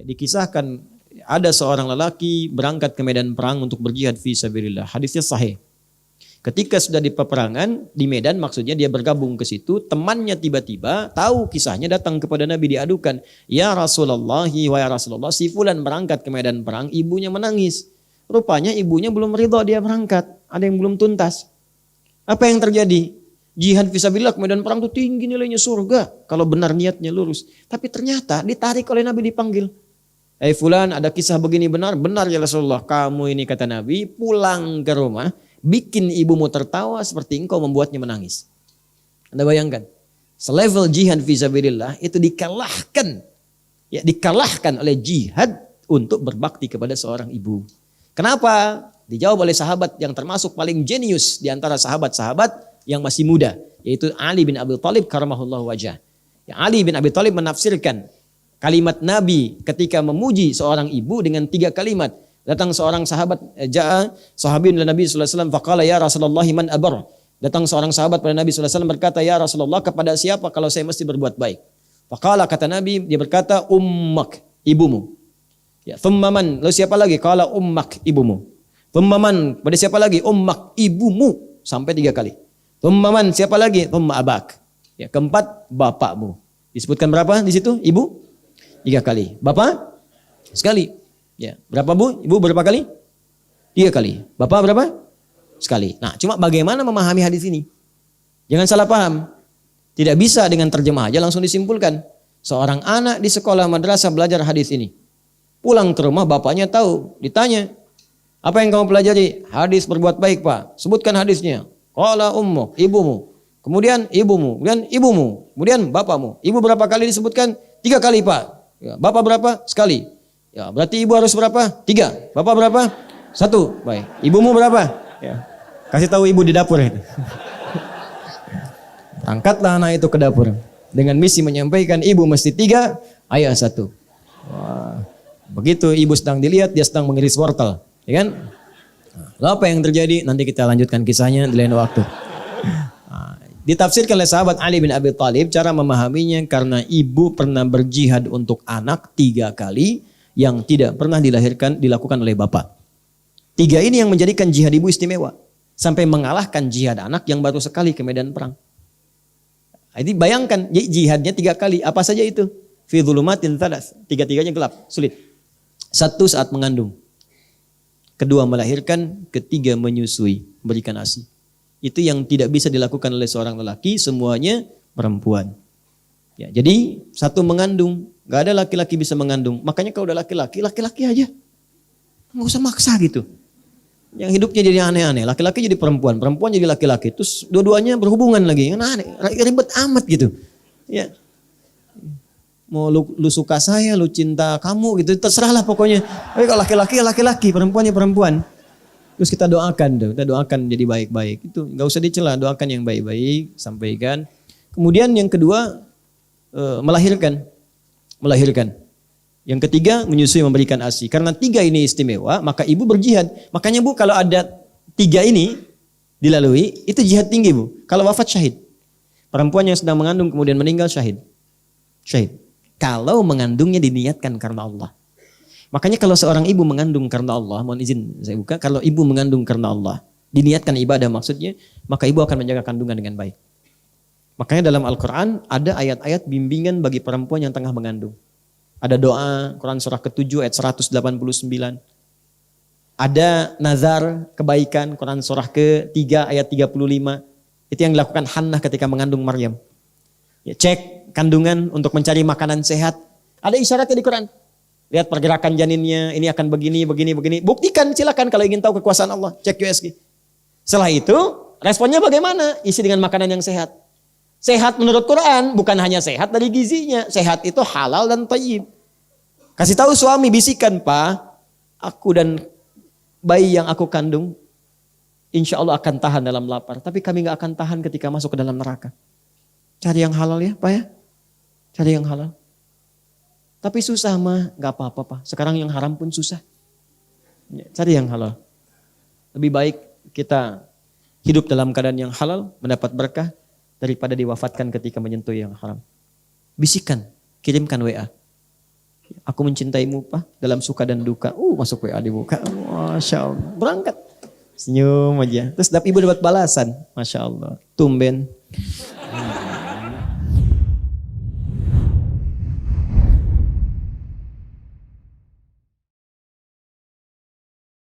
dikisahkan ada seorang lelaki berangkat ke medan perang untuk berjihad fi sabilillah. Hadisnya sahih. Ketika sudah di peperangan di medan, maksudnya dia bergabung ke situ, temannya tiba-tiba tahu kisahnya, datang kepada Nabi diadukan, "Ya Rasulullah, wa ya Rasulullah, si fulan berangkat ke medan perang, ibunya menangis." Rupanya ibunya belum ridho dia berangkat, ada yang belum tuntas. Apa yang terjadi? Jihad fisabilillah ke medan perang itu tinggi nilainya surga kalau benar niatnya lurus. Tapi ternyata ditarik oleh Nabi, dipanggil. "Eh fulan, ada kisah begini benar?" "Benar ya Rasulullah." "Kamu ini," kata Nabi, "pulang ke rumah, bikin ibumu tertawa seperti engkau membuatnya menangis." Anda bayangkan, selevel jihad fisabilillah itu dikalahkan. Ya, dikalahkan oleh jihad untuk berbakti kepada seorang ibu. Kenapa? Dijawab oleh sahabat yang termasuk paling jenius di antara sahabat-sahabat yang masih muda, yaitu Ali bin Abi Thalib karamahullahu wajah. Ya, Ali bin Abi Thalib menafsirkan kalimat Nabi ketika memuji seorang ibu dengan 3 kalimat. Datang seorang sahabat, ja'a sahabin Nabi sallallahu alaihi wasallam faqala ya Rasulullah man abar. Datang seorang sahabat pada Nabi sallallahu alaihi wasallam berkata, "Ya Rasulullah, kepada siapa kalau saya mesti berbuat baik?" Faqala, kata Nabi, dia berkata, "Ummak," ibumu. Ya, thumma man, lalu siapa lagi? Qala ummak, ibumu. Thumma man, pada siapa lagi? Ummak, ibumu, sampai 3 kali. Thumma man, siapa lagi? Thumma abak. Ya, keempat, bapakmu. Disebutkan berapa di situ? Ibu 3 kali. Bapak sekali. Ya, berapa bu? Ibu berapa kali? 3 kali. Bapak berapa? Sekali. Nah, cuma bagaimana memahami hadis ini? Jangan salah paham. Tidak bisa dengan terjemah aja langsung disimpulkan. Seorang anak di sekolah madrasah belajar hadis ini. Pulang ke rumah bapaknya tahu, ditanya, "Apa yang kamu pelajari?" "Hadis berbuat baik, Pak." "Sebutkan hadisnya." "Qala ummu," ibumu. Kemudian ibumu, kemudian ibumu, kemudian bapakmu. Ibu berapa kali disebutkan? 3 kali, Pak. Ya, bapak berapa? Sekali. Ya, berarti ibu harus berapa? 3. Bapak berapa? 1. Baik. Ibumu berapa? Ya. Kasih tahu ibu di dapur itu. Angkatlah anak itu ke dapur dengan misi menyampaikan ibu mesti 3, ayah 1. Wah. Begitu ibu sedang dilihat, dia sedang mengiris wortel, ya kan? Lalu apa yang terjadi? Nanti kita lanjutkan kisahnya di lain waktu. Ditafsirkan oleh sahabat Ali bin Abi Thalib cara memahaminya karena ibu pernah berjihad untuk anak 3 kali yang tidak pernah dilakukan oleh bapak. 3 ini yang menjadikan jihad ibu istimewa. Sampai mengalahkan jihad anak yang baru sekali ke medan perang. Jadi bayangkan jihadnya 3 kali. Apa saja itu? Fi dhulumatin thalas. 3-3-nya gelap, sulit. 1 saat mengandung. 2 melahirkan. 3 menyusui, memberikan ASI. Itu yang tidak bisa dilakukan oleh seorang lelaki, semuanya perempuan. Ya, jadi 1 mengandung. Gak ada laki-laki bisa mengandung. Makanya kalau udah laki-laki, laki-laki aja. Gak usah maksa gitu. Yang hidupnya jadi aneh-aneh. Laki-laki jadi perempuan, perempuan jadi laki-laki. Terus dua-duanya berhubungan lagi. Kan aneh, ribet amat gitu. Ya. Mau lu suka saya, lu cinta kamu gitu. Terserahlah pokoknya. Tapi kalau laki-laki, laki-laki. Perempuannya perempuan. Terus kita doakan tuh. Kita doakan jadi baik-baik. Itu gak usah dicela. Doakan yang baik-baik. Sampaikan. Kemudian yang kedua, melahirkan. Yang ketiga, menyusui, memberikan ASI. Karena 3 ini istimewa, maka ibu berjihad. Makanya bu, kalau ada 3 ini dilalui, itu jihad tinggi bu. Kalau wafat syahid. Perempuan yang sedang mengandung kemudian meninggal syahid. Syahid. Kalau mengandungnya diniatkan karena Allah. Makanya kalau seorang ibu mengandung karena Allah, mohon izin saya buka. Kalau ibu mengandung karena Allah, diniatkan ibadah maksudnya, maka ibu akan menjaga kandungan dengan baik. Makanya dalam Al-Quran ada ayat-ayat bimbingan bagi perempuan yang tengah mengandung. Ada doa, Quran surah ke-7 ayat 189. Ada nazar kebaikan, Quran surah ke-3 ayat 35. Itu yang dilakukan Hannah ketika mengandung Maryam. Ya, cek kandungan untuk mencari makanan sehat. Ada isyaratnya di Quran. Lihat pergerakan janinnya, ini akan begini, begini, begini. Buktikan, silakan kalau ingin tahu kekuasaan Allah. Cek USG. Setelah itu, responnya bagaimana? Isi dengan makanan yang sehat. Sehat menurut Quran bukan hanya sehat dari gizinya. Sehat itu halal dan thayyib. Kasih tahu suami, bisikan, "Pak, aku dan bayi yang aku kandung insya Allah akan tahan dalam lapar. Tapi kami gak akan tahan ketika masuk ke dalam neraka. Cari yang halal ya Pak ya. Cari yang halal. Tapi susah mah, gak apa-apa Pak. Sekarang yang haram pun susah. Cari yang halal. Lebih baik kita hidup dalam keadaan yang halal, mendapat berkah, daripada diwafatkan ketika menyentuh yang haram. Bisikan, kirimkan WA. Aku mencintaimu Pak dalam suka dan duka. Masuk WA dibuka. Masya Allah. Berangkat. Senyum aja. Terus ibu dapat balasan. Masya Allah. Tumben.